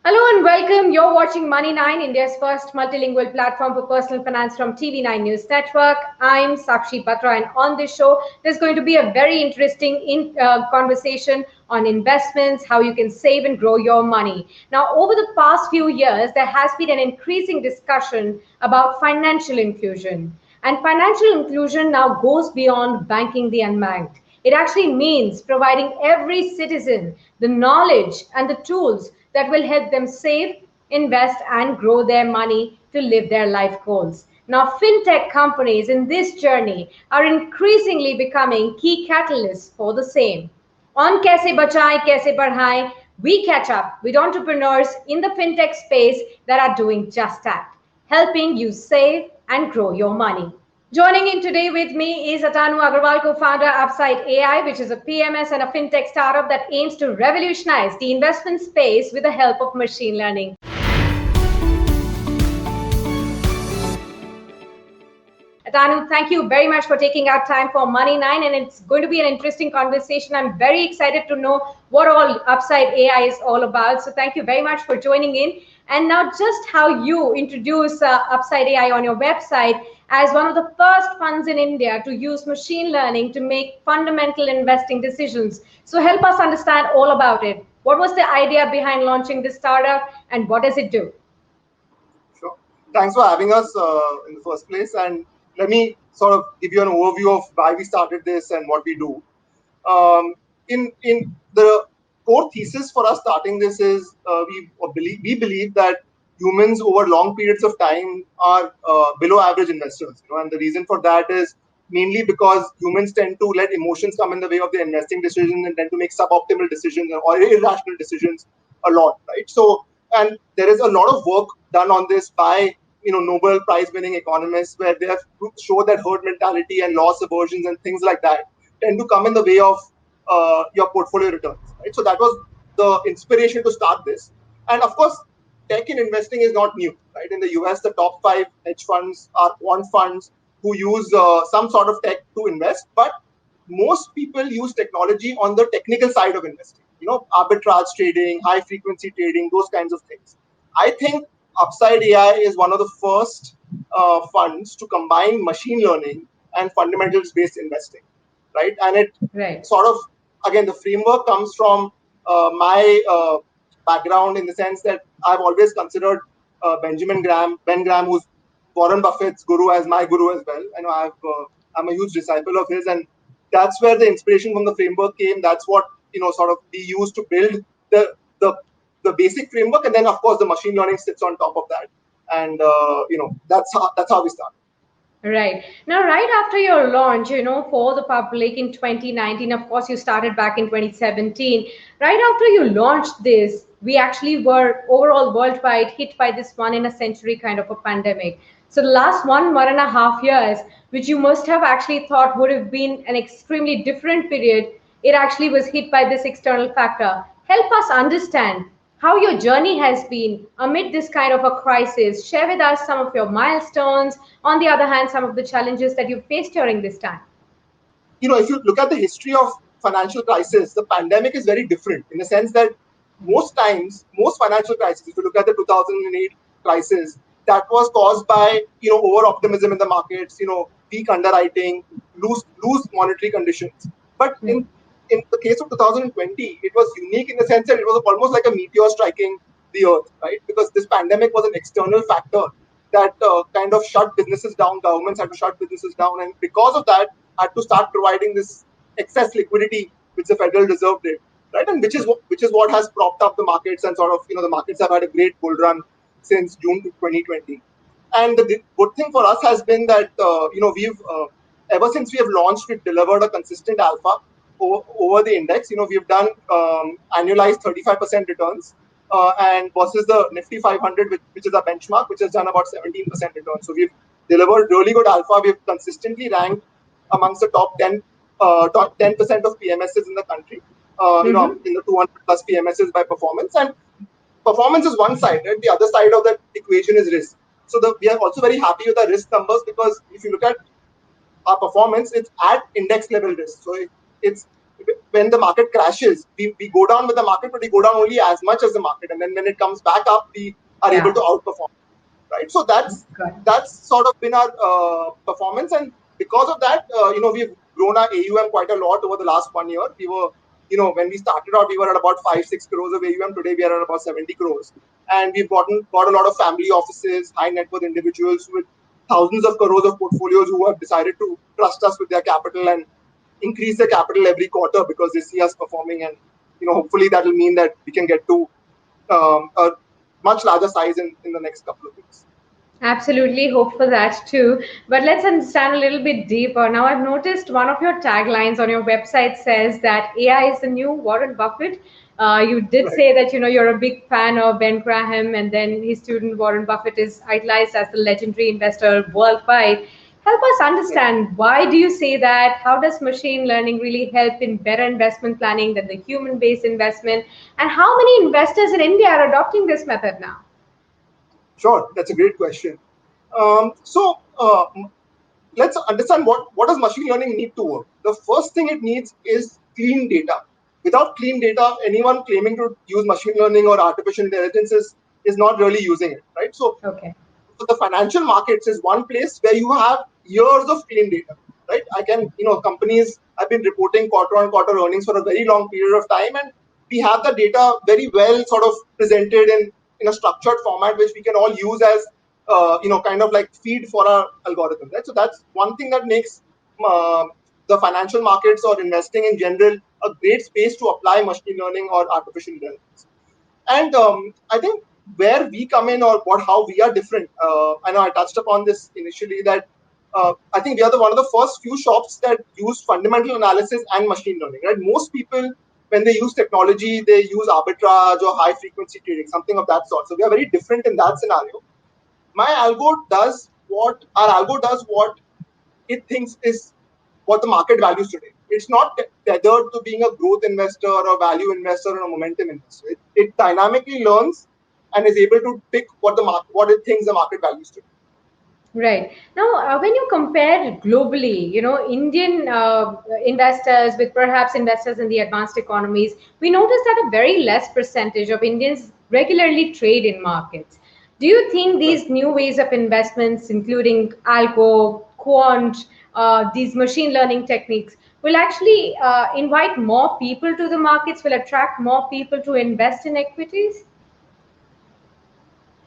Hello and welcome. You're watching Money 9, India's first multilingual platform for personal finance from TV9 News Network. I'm Sakshi Batra, and on this show, there's going to be a very interesting conversation on investments, how you can save and grow your money. Now, over the past few years, there has been an increasing discussion about financial inclusion. And financial inclusion now goes beyond banking the unbanked. It actually means providing every citizen the knowledge and the tools that will help them save, invest, and grow their money to live their life goals. Now, fintech companies in this journey are increasingly becoming key catalysts for the same. On Kaise Bachai, Kaise Padhai, we catch up with entrepreneurs in the fintech space that are doing just that, helping you save and grow your money. Joining in today with me is Atanu Agarwal, co-founder of Upside AI, which is a PMS and a fintech startup that aims to revolutionize the investment space with the help of machine learning. Atanu, thank you very much for taking out time for Money 9, and it's going to be an interesting conversation. I'm very excited to know what all Upside AI is all about. So thank you very much for joining in. And now just how you introduce Upside AI on your website as one of the first funds in India to use machine learning to make fundamental investing decisions. So help us understand all about it. What was the idea behind launching this startup and what does it do? Sure. Thanks for having us in the first place. And let me sort of give you an overview of why we started this and what we do. In the core thesis for us starting this is we believe that humans over long periods of time are below average investors. And the reason for that is mainly because humans tend to let emotions come in the way of their investing decisions and tend to make suboptimal decisions or irrational decisions a lot, right? So, and there is a lot of work done on this by Nobel Prize winning economists where they have showed that herd mentality and loss aversions and things like that tend to come in the way of your portfolio returns, right? So that was the inspiration to start this. And of course, tech in investing is not new, right? In the US, the top 5 hedge funds are quant funds who use some sort of tech to invest, but most people use technology on the technical side of investing, arbitrage trading, high frequency trading, those kinds of things. I think Upside AI is one of the first funds to combine machine learning and fundamentals based investing, right? And it Right. sort of, again, the framework comes from my background in the sense that I've always considered Ben Graham, who's Warren Buffett's guru, as my guru as well. And I'm a huge disciple of his, and that's where the inspiration from the framework came. That's what sort of we used to build the the the basic framework, and then of course the machine learning sits on top of that, and that's how we start. Right. Now, right after your launch, for the public in 2019, of course, you started back in 2017. Right after you launched this, we actually were overall worldwide hit by this one in a century kind of a pandemic. So the last 1.5 years, which you must have actually thought would have been an extremely different period, it actually was hit by this external factor. Help us understand how your journey has been amid this kind of a crisis. Share with us some of your milestones. On the other hand, some of the challenges that you faced during this time. If you look at the history of financial crisis, the pandemic is very different in the sense that most times, most financial crises, if you look at the 2008 crisis, that was caused by over optimism in the markets, weak underwriting, loose monetary conditions. But Right. in the case of 2020, it was unique in the sense that it was almost like a meteor striking the earth, right? Because this pandemic was an external factor that kind of shut businesses down. Governments had to shut businesses down, and because of that, had to start providing this excess liquidity which the Federal Reserve did, right? And which is what has propped up the markets, and sort of the markets have had a great bull run since June 2020. And the good thing for us has been that we've ever since we have launched, we've delivered a consistent alpha over the index. We've done annualized 35% returns, and versus the Nifty 500, which is a benchmark, which has done about 17% return. So we've delivered really good alpha. We've consistently ranked amongst the top 10% of PMSs in the country. Mm-hmm. In the 200 plus PMSs by performance, and performance is one side, right? The other side of that equation is risk. So we are also very happy with our risk numbers, because if you look at our performance, it's at index level risk. So it's when the market crashes, we go down with the market, but we go down only as much as the market, and then when it comes back up, we are able to outperform. Right, so that's sort of been our performance, and because of that, we've grown our AUM quite a lot over the last 1 year. We were, when we started out, we were at about 5-6 crores of AUM. Today, we are at about 70 crores, and we've got a lot of family offices, high net worth individuals with thousands of crores of portfolios who have decided to trust us with their capital and increase their capital every quarter because they see us performing, and hopefully that will mean that we can get to a much larger size in the next couple of weeks. Absolutely, hope for that too. But let's understand a little bit deeper. Now, I've noticed one of your taglines on your website says that AI is the new Warren Buffett. You did say that you're a big fan of Ben Graham, and then his student Warren Buffett is idolized as the legendary investor worldwide. Help us understand, why do you say that? How does machine learning really help in better investment planning than the human-based investment? And how many investors in India are adopting this method now? Sure, that's a great question. So let's understand what does machine learning need to work. The first thing it needs is clean data. Without clean data, anyone claiming to use machine learning or artificial intelligence is not really using it, right? So the financial markets is one place where you have years of clean data, right? Companies have been reporting quarter-on-quarter earnings for a very long period of time, and we have the data very well sort of presented in a structured format, which we can all use as kind of like feed for our algorithm, right? So that's one thing that makes the financial markets or investing in general a great space to apply machine learning or artificial intelligence. And I think where we come in, or how we are different, I know I touched upon this initially, that I think we are one of the first few shops that use fundamental analysis and machine learning, right? Most people, when they use technology, they use arbitrage or high frequency trading, something of that sort. So we are very different in that scenario. Our algo does what it thinks is what the market values today. It's not tethered to being a growth investor or a value investor or a momentum investor. It dynamically learns and is able to pick what it thinks the market values today. Right. Now, when you compare globally, Indian investors with perhaps investors in the advanced economies, we notice that a very less percentage of Indians regularly trade in markets. Do you think these new ways of investments, including algo, quant, these machine learning techniques, will actually invite more people to the markets, will attract more people to invest in equities?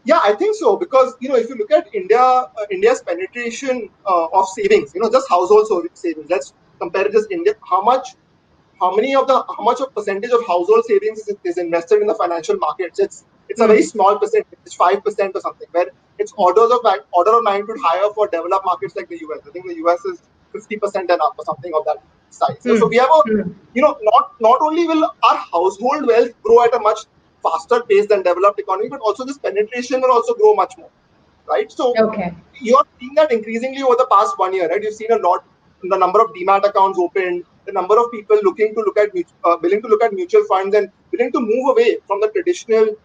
Yeah, I think so, because if you look at India's penetration of savings, just household savings. Let's compare just India. How much percentage of household savings is invested in the financial markets? It's a very small percentage. It's 5% or something. Where it's order of magnitude higher for developed markets like the US. I think the US is 50% and up or something of that size. So we have not only will our household wealth grow at a much faster pace than developed economy, but also this penetration will also grow much more, right? So you're seeing that increasingly over the past 1 year, right? You've seen a lot, the number of demat accounts opened, the number of people willing to look at mutual funds and willing to move away from the traditional,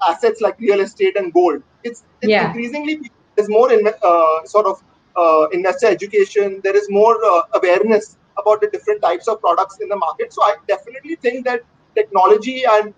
assets like real estate and gold. It's increasingly, there's more investor education. There is more awareness about the different types of products in the market. So I definitely think that technology, and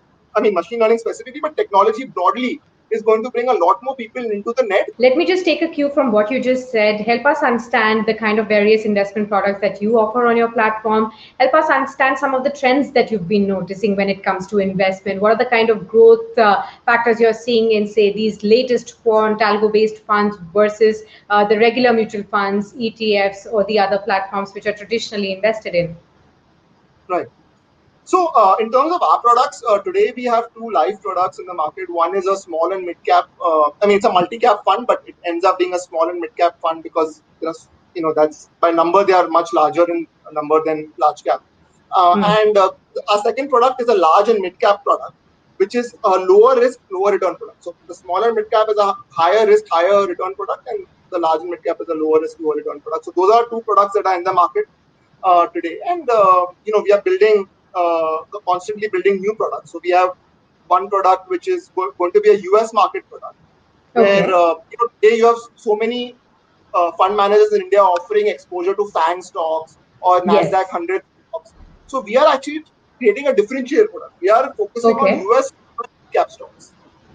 machine learning specifically, but technology broadly, is going to bring a lot more people into the net. Let me just take a cue from what you just said. Help us understand the kind of various investment products that you offer on your platform. Help us understand some of the trends that you've been noticing when it comes to investment. What are the kind of growth factors you're seeing in, say, these latest quant algo-based funds versus the regular mutual funds, ETFs, or the other platforms which are traditionally invested in? Right. So in terms of our products, today we have 2 live products in the market. One is a small and mid cap. It's a multi-cap fund, but it ends up being a small and mid cap fund because that's by number they are much larger in number than large cap. And our second product is a large and mid cap product, which is a lower risk, lower return product. So the small and mid cap is a higher risk, higher return product, and the large and mid cap is a lower risk, lower return product. So those are 2 products that are in the market today, and we are constantly building new products. So we have one product which is going to be a US market product, where today you have so many fund managers in India offering exposure to FANG stocks or NASDAQ 100 So we are actually creating a differential product. We are focusing on Okay. US cap stocks,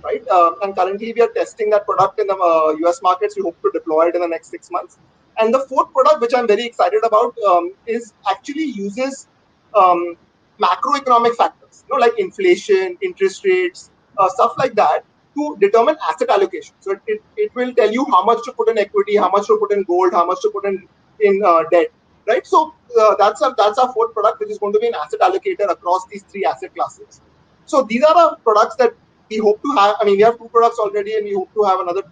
right? And currently we are testing that product in the US markets. We hope to deploy it in the next 6 months. And the fourth product, which I'm very excited about, is actually uses um, macroeconomic factors, like inflation, interest rates, stuff like that, to determine asset allocation. So it will tell you how much to put in equity, how much to put in gold, how much to put in debt, right? So that's our fourth product, which is going to be an asset allocator across these three asset classes. So these are the products that we hope to have. I mean, we have two products already, and we hope to have another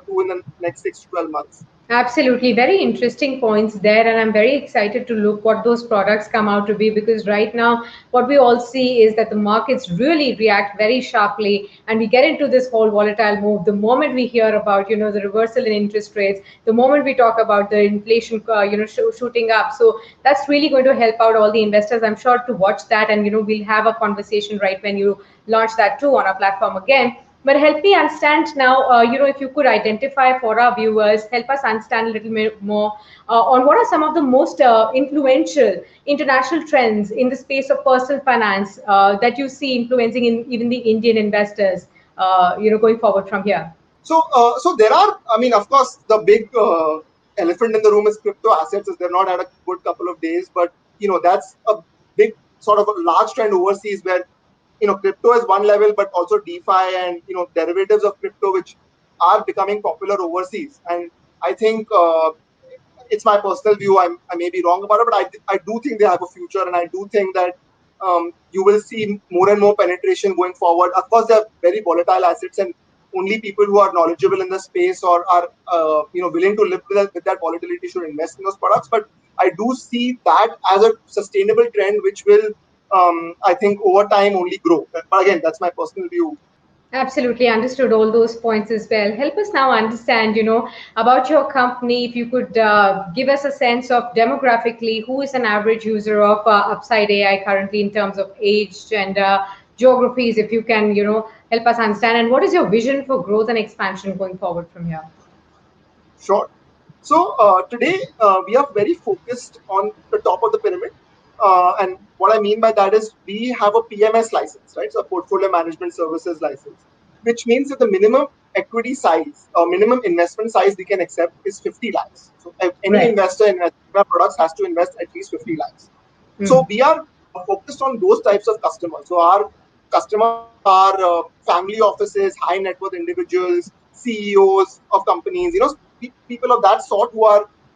two in the next 6 to 12 months. Absolutely. Very interesting points there. And I'm very excited to look what those products come out to be, because right now, what we all see is that the markets really react very sharply and we get into this whole volatile move. The moment we hear about, the reversal in interest rates, the moment we talk about the inflation, shooting up. So that's really going to help out all the investors. I'm sure to watch that. And, we'll have a conversation right when you launch that too on our platform again. But help me understand now, if you could identify for our viewers, help us understand a little bit more on what are some of the most influential international trends in the space of personal finance that you see influencing in even the Indian investors, going forward from here. So there are, I mean, of course, the big elephant in the room is crypto assets. They're not had a good couple of days, but that's a big sort of a large trend overseas where crypto is one level, but also DeFi and derivatives of crypto, which are becoming popular overseas. And I think it's my personal view. I may be wrong about it, but I do think they have a future, and I do think that you will see more and more penetration going forward. Of course, they're very volatile assets, and only people who are knowledgeable in the space or are willing to live with that volatility should invest in those products. But I do see that as a sustainable trend, which will I think over time only grow. But again, that's my personal view. Absolutely understood all those points as well. Help us now understand, about your company. If you could give us a sense of demographically, who is an average user of Upside AI currently in terms of age, gender, geographies, if you can, help us understand. And what is your vision for growth and expansion going forward from here? Sure. So today we are very focused on the top of the pyramid, and what I mean by that is we have a PMS license, right? So a portfolio management services license, which means that the minimum equity size or minimum investment size we can accept is 50 lakhs. So any Right. investor in our products has to invest at least 50 lakhs. So Hmm. we are focused on those types of customers. So our customers are family offices, high net worth individuals, CEOs of companies, people of that sort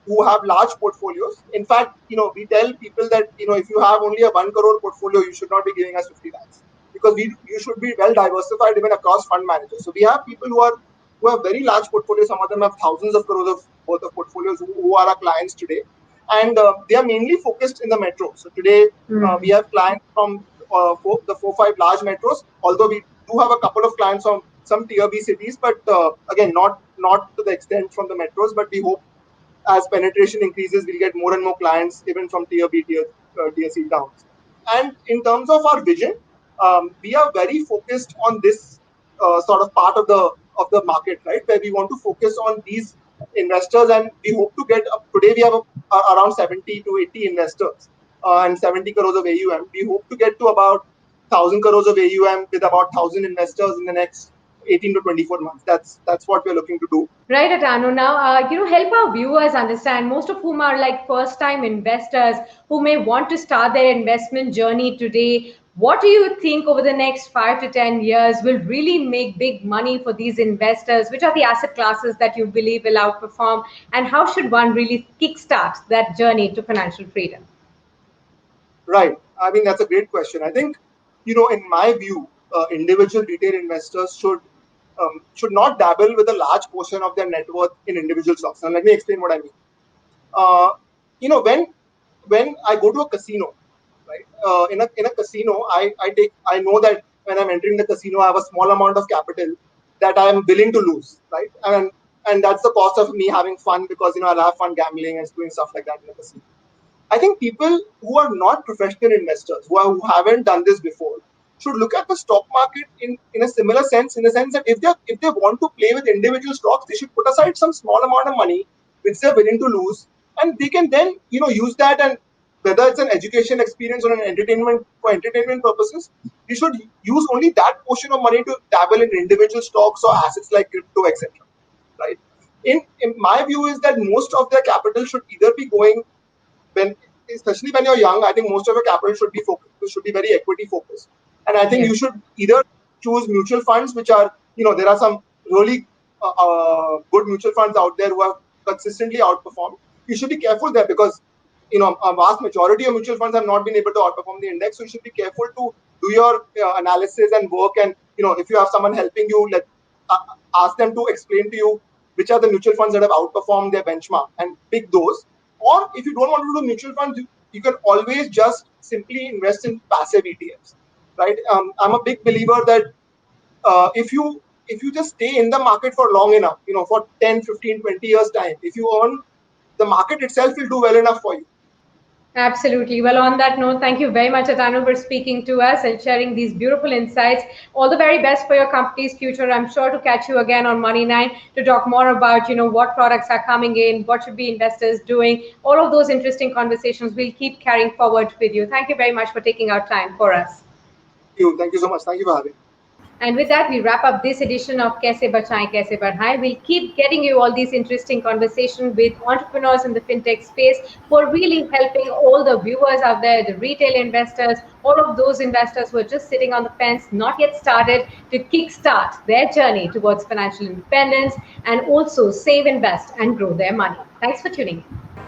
who have large portfolios. In fact, we tell people that if you have only a 1 crore portfolio, you should not be giving us 50 lakhs, because you should be well diversified even across fund managers. So we have people who have very large portfolios. Some of them have thousands of crores of worth of portfolios who are our clients today, and they are mainly focused in the metro. So today we Hmm. have clients from the 4 5 large metros. Although we do have a couple of clients from some tier B cities, but again, not to the extent from the metros. But we hope as penetration increases, we'll get more and more clients even from tier B, tier C towns. And in terms of our vision, we are very focused on this sort of part of the market, right? Where we want to focus on these investors, and we hope to get today we have around 70 to 80 investors and 70 crores of AUM. We hope to get to about 1,000 crores of AUM with about 1,000 investors in the next 18 to 24 months. That's what we're looking to do. Right, Atanu. Now, help our viewers understand, most of whom are like first time investors who may want to start their investment journey today. What do you think over the next 5 to 10 years will really make big money for these investors? Which are the asset classes that you believe will outperform? And how should one really kickstart that journey to financial freedom? Right. I mean, that's a great question. I think, in my view, individual retail investors should not dabble with a large portion of their net worth in individual stocks. And let me explain what I mean. Uh, when I go to a casino, right? In a casino, I know that when I'm entering the casino, I have a small amount of capital that I am willing to lose, right? And that's the cost of me having fun, because I'll have fun gambling and doing stuff like that in the casino. I think people who are not professional investors, who haven't done this before, should look at the stock market in a similar sense, in the sense that if they want to play with individual stocks, they should put aside some small amount of money which they're willing to lose, and they can then use that and whether it's an education experience or an entertainment for entertainment purposes, you should use only that portion of money to dabble in individual stocks or assets like crypto, etc. Right? In my view, is that most of their capital should either be going especially when you're young. I think most of your capital should be very equity focused, and I think you should either choose mutual funds, which are, there are some really good mutual funds out there who have consistently outperformed. You should be careful there because a vast majority of mutual funds have not been able to outperform the index. So you should be careful to do your analysis and work. And if you have someone helping you, ask them to explain to you which are the mutual funds that have outperformed their benchmark and pick those. Or if you don't want to do mutual funds, you can always just simply invest in passive ETFs, right? I'm a big believer that if you just stay in the market for long enough, for 10, 15, 20 years time, if you earn, the market itself will do well enough for you. Absolutely. Well, on that note, thank you very much, Atanu, for speaking to us and sharing these beautiful insights. All the very best for your company's future. I'm sure to catch you again on Money9 to talk more about, what products are coming in, what should be investors doing. All of those interesting conversations we'll keep carrying forward with you. Thank you very much for taking out time for us. Thank you so much. Thank you for having me. And with that, we wrap up this edition of Kaise Bachaye, Kaise Badhaye. We'll keep getting you all these interesting conversations with entrepreneurs in the fintech space who are really helping all the viewers out there, the retail investors, all of those investors who are just sitting on the fence, not yet started, to kickstart their journey towards financial independence and also save, invest, and grow their money. Thanks for tuning in.